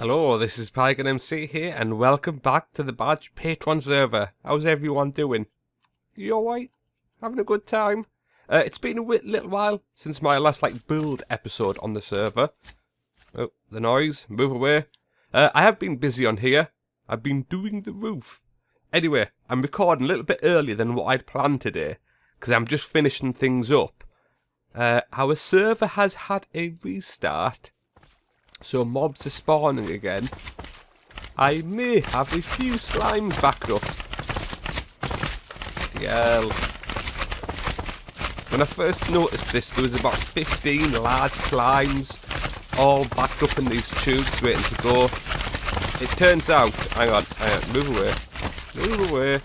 Hello, this is Pagan MC here, and welcome back to the Badge Patron server. How's everyone doing? You alright? Having a good time? It's been a little while since my last build episode on the server. Oh, the noise. Move away. I have been busy on here. I've been doing the roof. Anyway, I'm recording a little bit earlier than what I'd planned today, because I'm just finishing things up. Our server has had a restart, so mobs are spawning again. I may have a few slimes backed up. Yeah. When I first noticed this, there was about 15 large slimes all backed up in these tubes waiting to go. It turns out, hang on, move away.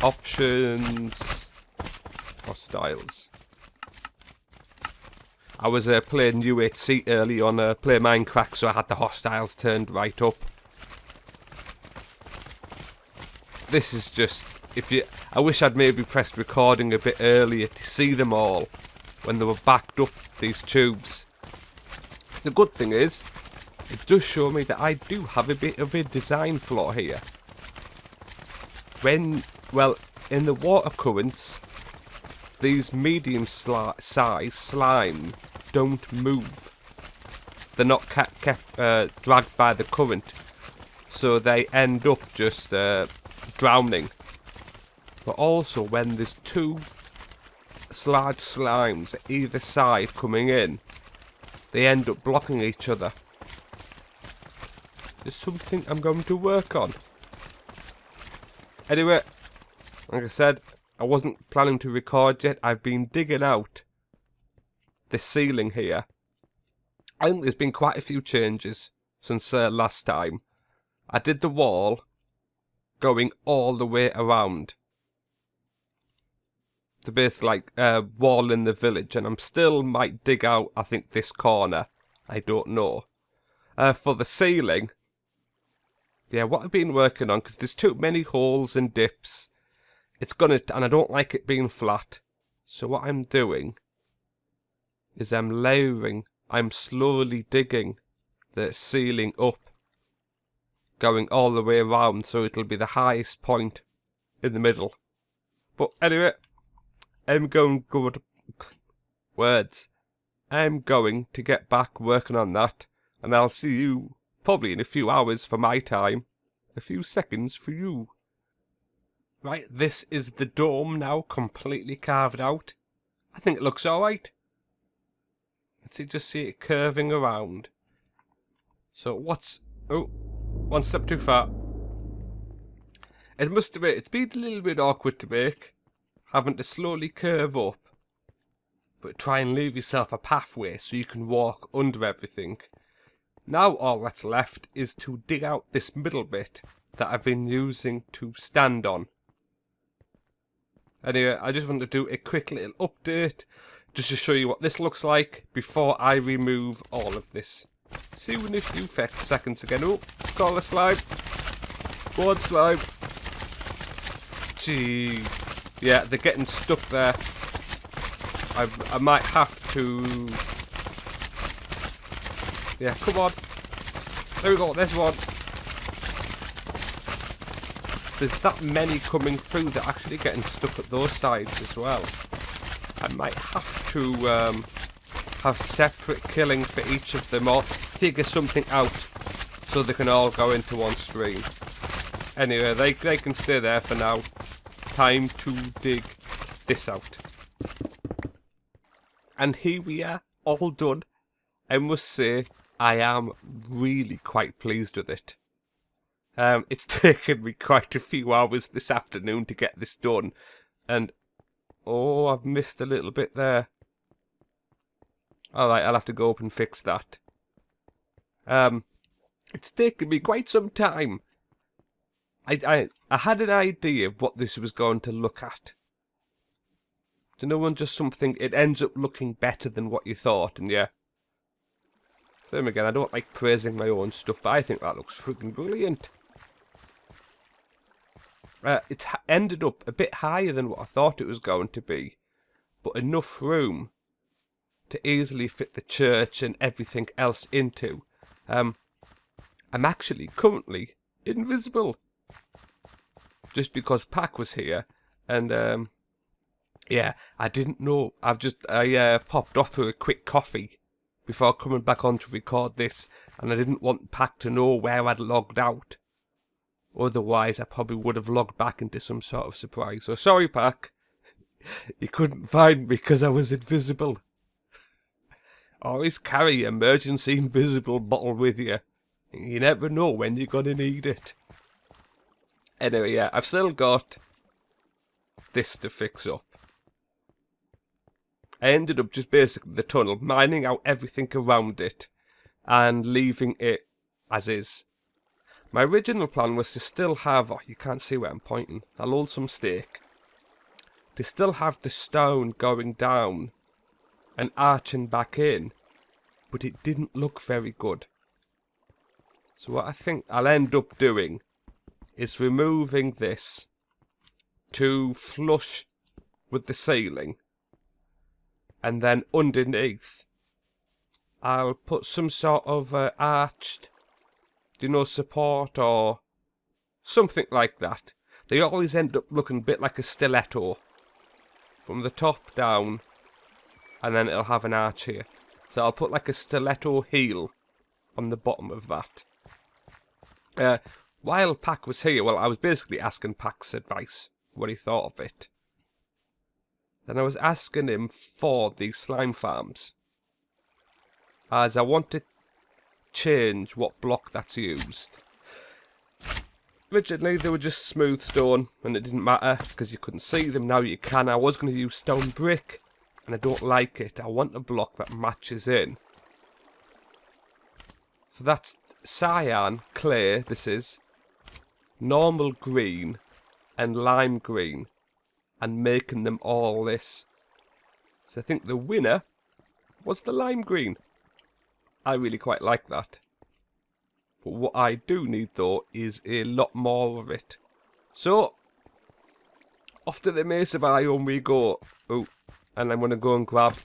Options, hostiles. I was playing U8C early on Play Minecraft, so I had the hostiles turned right up. This is just, I wish I'd maybe pressed recording a bit earlier to see them all when they were backed up these tubes. The good thing is, it does show me that I do have a bit of a design flaw here. In the water currents, these medium size slime don't move. They're not kept dragged by the current, so they end up just drowning. But also when there's two large slimes at either side coming in, they end up blocking each other. There's something I'm going to work on. Anyway, like I said, I wasn't planning to record yet. I've been digging out the ceiling here. I think there's been quite a few changes since last time. I did the wall going all the way around the base, wall in the village, and I'm still might dig out, I think, this corner. I don't know. For the ceiling, yeah, what I've been working on, because there's too many holes and dips. And I don't like it being flat. So what I'm doing is I'm slowly digging the ceiling up, going all the way around, so it'll be the highest point in the middle. But anyway, I'm going to get back working on that, and I'll see you probably in a few hours for my time, a few seconds for you. Right, this is the dome now, completely carved out. I think it looks alright. Just see it curving around. So one step too far. It's been a little bit awkward to make, having to slowly curve up, but try and leave yourself a pathway so you can walk under everything. Now all that's left is to dig out this middle bit that I've been using to stand on. Anyway, I just want to do a quick little update, just to show you what this looks like before I remove all of this. See you in a few seconds again. Oh, call the slime. Go on, slime. Gee. Yeah, they're getting stuck there. I might have to... Yeah, come on. There we go, there's one. There's that many coming through that are actually getting stuck at those sides as well. I might have to have separate killing for each of them, or figure something out so they can all go into one stream. Anyway, they can stay there for now. Time to dig this out. And here we are, all done. I must say, I am really quite pleased with it. It's taken me quite a few hours this afternoon to get this done, and oh, I've missed a little bit there. Alright, I'll have to go up and fix that. It's taken me quite some time. I had an idea of what this was going to look at. Do no one just something, it ends up looking better than what you thought, and yeah. Same again, I don't like praising my own stuff, but I think that looks freaking brilliant. It's ended up a bit higher than what I thought it was going to be, but enough room to easily fit the church and everything else into. I'm actually currently invisible. Just because Pac was here, and yeah, I didn't know. I popped off for a quick coffee before coming back on to record this, and I didn't want Pac to know where I'd logged out. Otherwise, I probably would have logged back into some sort of surprise. So sorry, Pac. You couldn't find me because I was invisible. Always carry an emergency invisible bottle with you. You never know when you're going to need it. Anyway, yeah, I've still got this to fix up. I ended up just basically the tunnel, mining out everything around it and leaving it as is. My original plan was to still have, oh, you can't see where I'm pointing, I'll hold some stake. To still have the stone going down and arching back in, but it didn't look very good. So what I think I'll end up doing is removing this to flush with the ceiling, and then underneath I'll put some sort of arched, support or something like that. They always end up looking a bit like a stiletto from the top down, and then it'll have an arch here. So I'll put like a stiletto heel on the bottom of that. While Pac was here, well, I was basically asking Pac's advice, what he thought of it. Then I was asking him for these slime farms, as I want to change what block that's used. Originally they were just smooth stone and it didn't matter because you couldn't see them. Now you can. I was going to use stone brick and I don't like it. I want a block that matches in. So that's cyan clay, this is normal green and lime green, and making them all this. So I think the winner was the lime green. I really quite like that. But what I do need though is a lot more of it. So off to the mesa biome we go. Oh, and I'm going to go and grab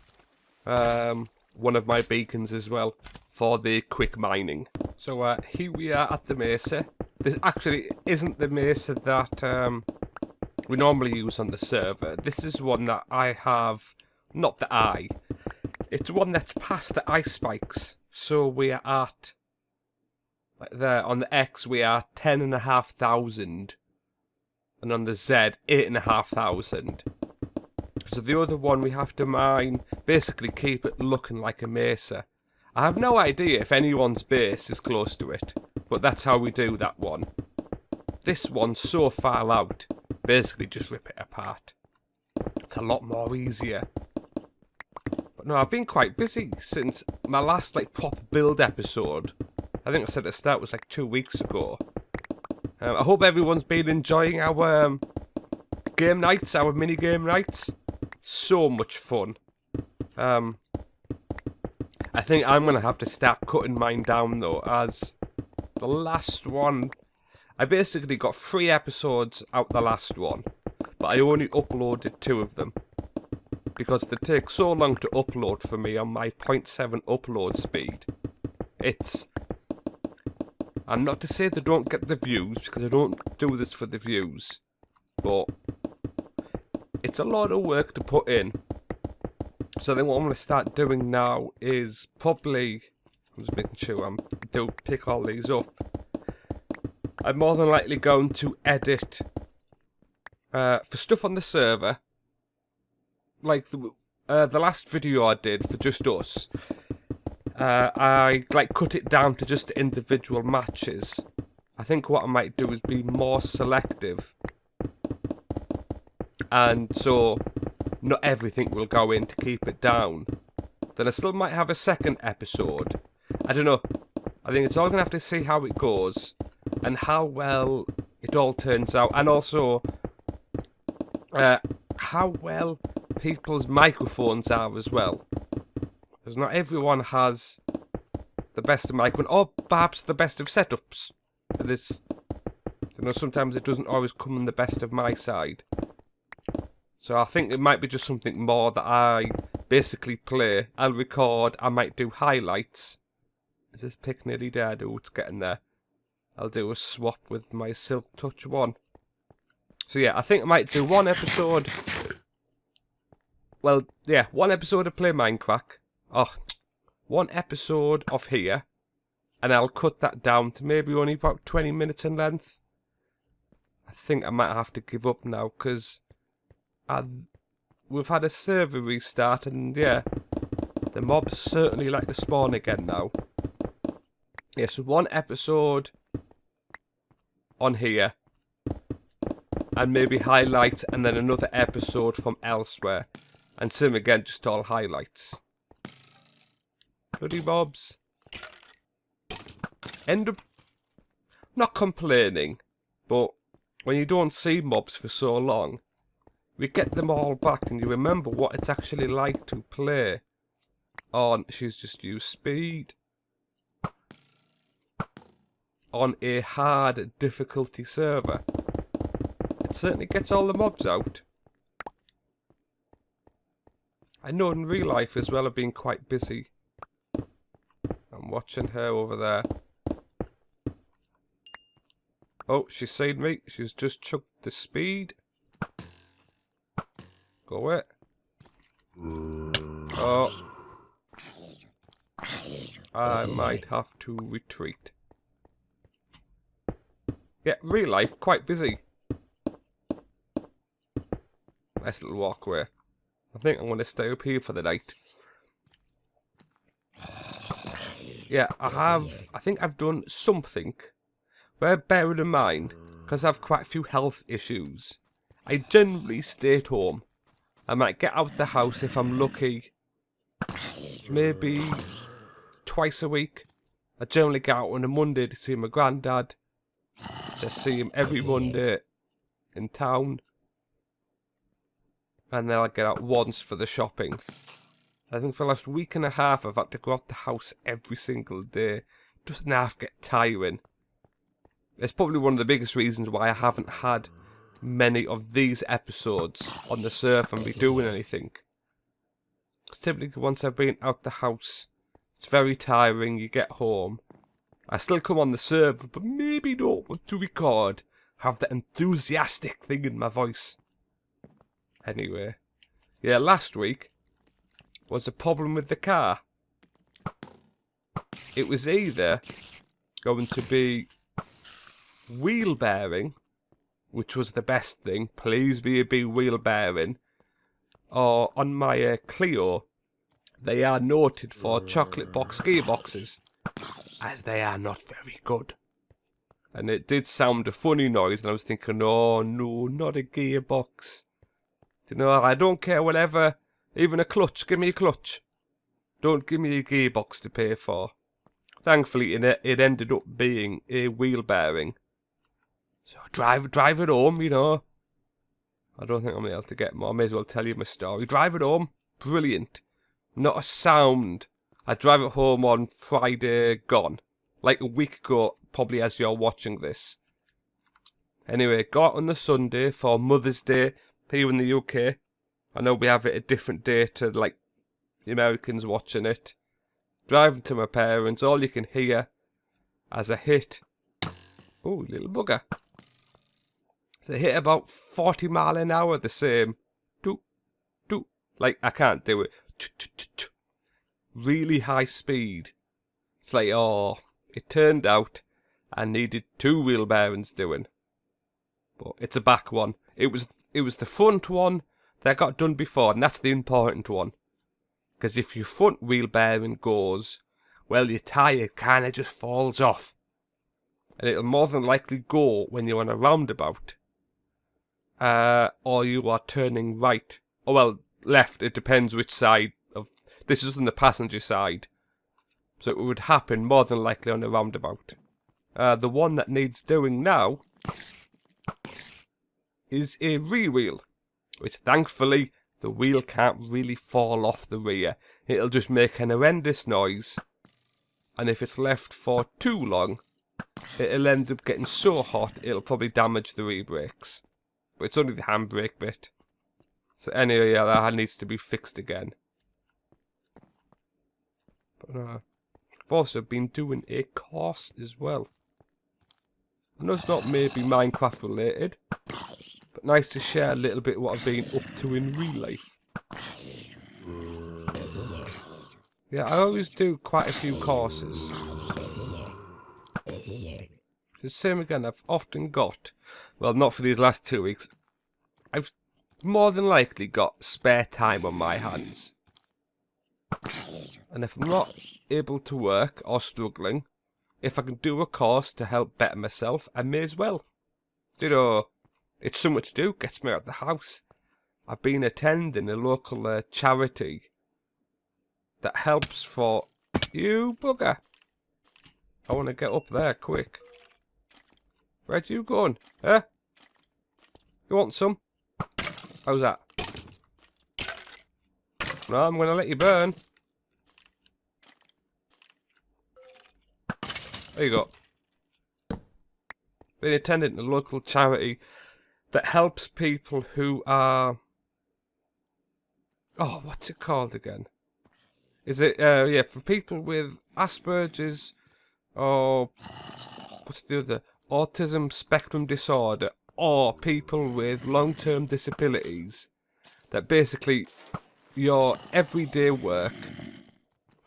one of my beacons as well for the quick mining. So here we are at the mesa. This actually isn't the mesa that we normally use on the server. This is one that I have, not the eye. It's one that's past the ice spikes. So we are at, like there, on the X we are 10,500. And on the Z, 8,500. So the other one we have to mine, basically keep it looking like a mesa. I have no idea if anyone's base is close to it, but that's how we do that one. This one's so far out, basically just rip it apart. It's a lot more easier. But no, I've been quite busy since my last proper build episode. I think I said at the start was 2 weeks ago. I hope everyone's been enjoying our game nights, our mini game nights. So much fun. I think I'm going to have to start cutting mine down though, as the last one, I basically got 3 episodes out the last one, but I only uploaded 2 of them. Because they take so long to upload for me on my 0.7 upload speed. And not to say they don't get the views, because I don't do this for the views, but it's a lot of work to put in. So then what I'm going to start doing now is probably, I'm just making sure I do pick all these up. I'm more than likely going to edit for stuff on the server. Like the last video I did for just us, I cut it down to just individual matches. I think what I might do is be more selective, and so not everything will go in to keep it down. Then I still might have a second episode. I don't know. I think it's all gonna have to see how it goes and how well it all turns out, and also how well people's microphones are as well, because not everyone has the best of microphone, or perhaps the best of setups. This, sometimes it doesn't always come on the best of my side. So I think it might be just something more that I basically play. I'll record. I might do highlights. Is this pick nearly dead? Oh, it's getting there. I'll do a swap with my Silk Touch one. So yeah, I think I might do one episode. Well, yeah, one episode of Play Minecraft. Oh, one episode of here. And I'll cut that down to maybe only about 20 minutes in length. I think I might have to give up now because we've had a server restart and yeah, the mobs certainly like to spawn again now. Yeah, so one episode on here and maybe highlights and then another episode from elsewhere. And same again, just all highlights. Bloody mobs. End up not complaining, but when you don't see mobs for so long, we get them all back and you remember what it's actually like to play on, she's just used speed, on a hard difficulty server. It certainly gets all the mobs out. I know in real life as well I've been quite busy. I'm watching her over there. Oh, she's seen me. She's just chucked the speed. Go it. Oh. I might have to retreat. Yeah, real life, quite busy. Nice little walkway. I think I'm going to stay up here for the night. Yeah, I think I've done something. But bearing in mind, because I have quite a few health issues, I generally stay at home. I might get out the house if I'm lucky, maybe twice a week. I generally get out on a Monday to see my granddad. Just see him every Monday in town. And then I get out once for the shopping. I think for the last week and a half I've had to go out the house every single day. Doesn't half get tiring. It's probably one of the biggest reasons why I haven't had many of these episodes on the server and be doing anything. Because typically once I've been out the house, it's very tiring, you get home. I still come on the server, but maybe don't want to record. Have that enthusiastic thing in my voice. Anyway. Yeah, last week was a problem with the car. It was either going to be wheel bearing, which was the best thing, please be wheel bearing, or on my Clio, they are noted for chocolate box gearboxes, as they are not very good. And it did sound a funny noise, and I was thinking, oh no, not a gearbox. You know, I don't care whatever, even a clutch, give me a clutch. Don't give me a gearbox to pay for. Thankfully, it ended up being a wheel bearing. So drive it home, you know. I don't think I'm able to get more. I may as well tell you my story. Drive it home. Brilliant. Not a sound. I drive it home on Friday gone. Like a week ago, probably as you're watching this. Anyway, got on the Sunday for Mother's Day here in the UK. I know we have it a different day to like the Americans watching it. Driving to my parents, all you can hear as I hit. Oh, little bugger. So I hit about 40 mile an hour, the same. Do. Like, I can't do it. Really high speed. It's like, oh, it turned out I needed 2 wheel bearings doing. But it's a back one. It was the front one that got done before, and that's the important one. Because if your front wheel bearing goes, well, your tyre kind of just falls off. And it'll more than likely go when you're on a roundabout. Or you are turning right. Oh, well, left. It depends which side of... This is on the passenger side. So it would happen more than likely on a roundabout. The one that needs doing now is a rear wheel. Which thankfully, the wheel can't really fall off the rear. It'll just make an horrendous noise. And if it's left for too long, it'll end up getting so hot, it'll probably damage the rear brakes. But it's only the handbrake bit. So anyway, yeah, that needs to be fixed again. But I've also been doing a course as well. I know it's not maybe Minecraft related, but nice to share a little bit what I've been up to in real life. Yeah, I always do quite a few courses. The same again, I've often got, well, not for these last 2 weeks, I've more than likely got spare time on my hands. And if I'm not able to work or struggling, if I can do a course to help better myself, I may as well. You know, it's something to do, gets me out of the house. I've been attending a local charity that helps for you bugger. I want to get up there quick. Where'd you going? Huh? You want some? How's that? No, I'm going to let you burn. There you go. Been attending a local charity that helps people who are... Oh, what's it called again? Is it, yeah, for people with Asperger's or... What's the other? Autism spectrum disorder, or people with long-term disabilities, that basically your everyday work,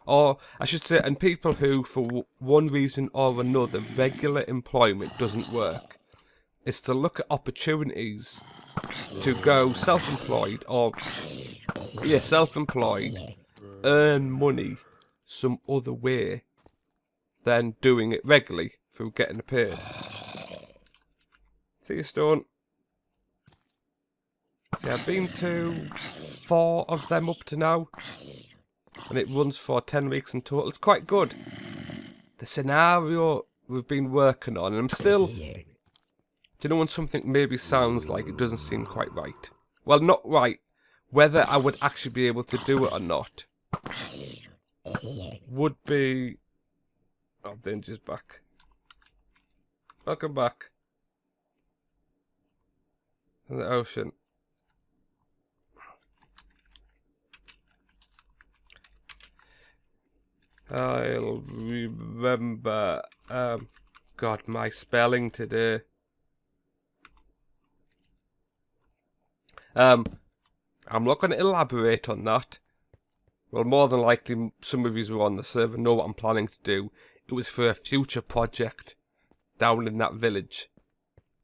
or I should say, and people who for one reason or another regular employment doesn't work, is to look at opportunities to go self-employed, or yeah, self-employed, earn money some other way than doing it regularly through getting paid. See you, Stone. See, I've been to 4 of them up to now, and it runs for 10 weeks in total. It's quite good. The scenario we've been working on, and I'm still... Do you know when something maybe sounds like it doesn't seem quite right? Well, not right. Whether I would actually be able to do it or not would be... Oh, Danger's back. Welcome back. In the ocean. I'll remember. God, my spelling today. I'm not going to elaborate on that. Well, more than likely, some of you who are on the server know what I'm planning to do. It was for a future project down in that village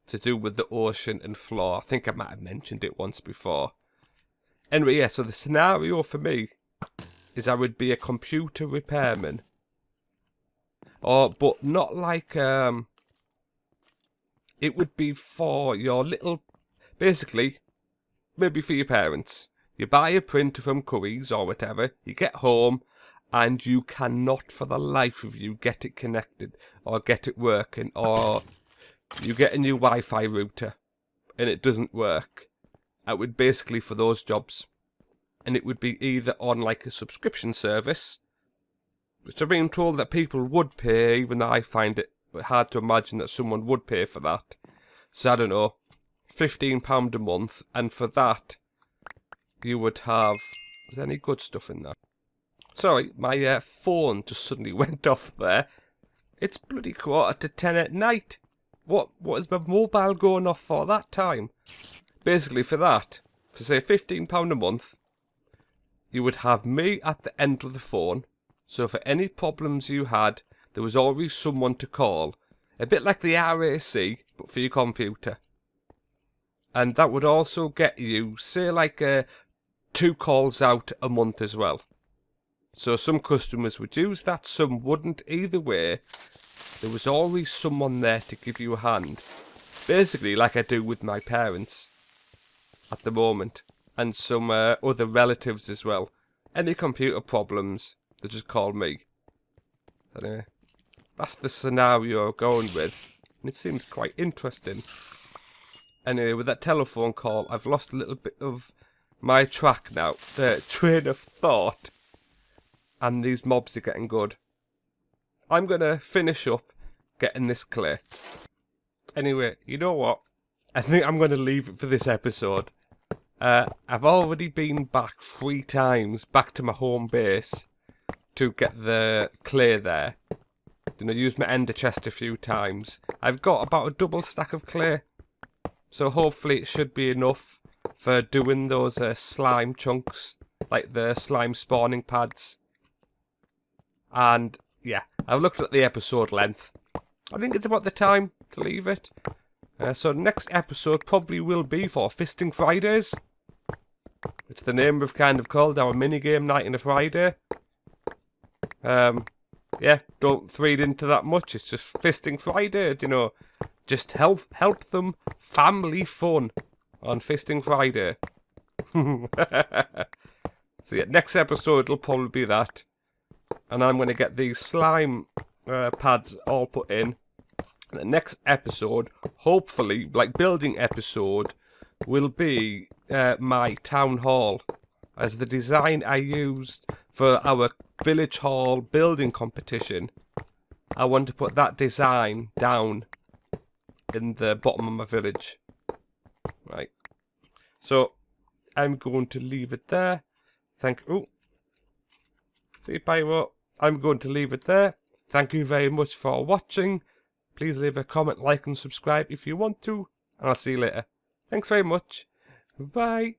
to do with the ocean and floor. I think I might have mentioned it once before. Anyway, yeah, so the scenario for me is I would be a computer repairman. But not like, it would be for your little, basically, maybe for your parents. You buy a printer from Curry's or whatever, you get home, and you cannot for the life of you get it connected, or get it working, or you get a new Wi-Fi router, and it doesn't work. It would basically for those jobs. And it would be either on like a subscription service, which I've been told that people would pay, even though I find it hard to imagine that someone would pay for that. So I don't know, £15 a month, and for that, you would have... Is there any good stuff in there? Sorry, my phone just suddenly went off there. It's bloody 10:15 at night. What is my mobile going off for that time? Basically for that, for say £15 a month, you would have me at the end of the phone. So for any problems you had, there was always someone to call. A bit like the RAC, but for your computer. And that would also get you, say like 2 calls out a month as well. So some customers would use that, some wouldn't. Either way, there was always someone there to give you a hand. Basically like I do with my parents at the moment. And some other relatives as well. Any computer problems, they just call me. Anyway, that's the scenario I'm going with. And it seems quite interesting. Anyway, with that telephone call, I've lost a little bit of my track now. The train of thought. And these mobs are getting good. I'm going to finish up getting this clay. Anyway, you know what? I think I'm going to leave it for this episode. I've already been back 3 times, back to my home base, to get the clay there. You know, use my ender chest a few times. I've got about a double stack of clay. So hopefully it should be enough for doing those slime chunks. Like the slime spawning pads. And yeah, I've looked at the episode length. I think it's about the time to leave it. So next episode probably will be for Fisting Fridays. It's the name we've kind of called our minigame night on a Friday. Yeah, don't read into that much. It's just Fisting Friday, you know. Just help them family fun on Fisting Friday. So yeah, next episode will probably be that. And I'm going to get these slime pads all put in. The next episode, hopefully, like building episode, will be my town hall. As the design I used for our village hall building competition. I want to put that design down in the bottom of my village. Right. So, I'm going to leave it there. Thank you. See, Pyro. I'm going to leave it there. Thank you very much for watching. Please leave a comment, like and subscribe if you want to. And I'll see you later. Thanks very much. Bye.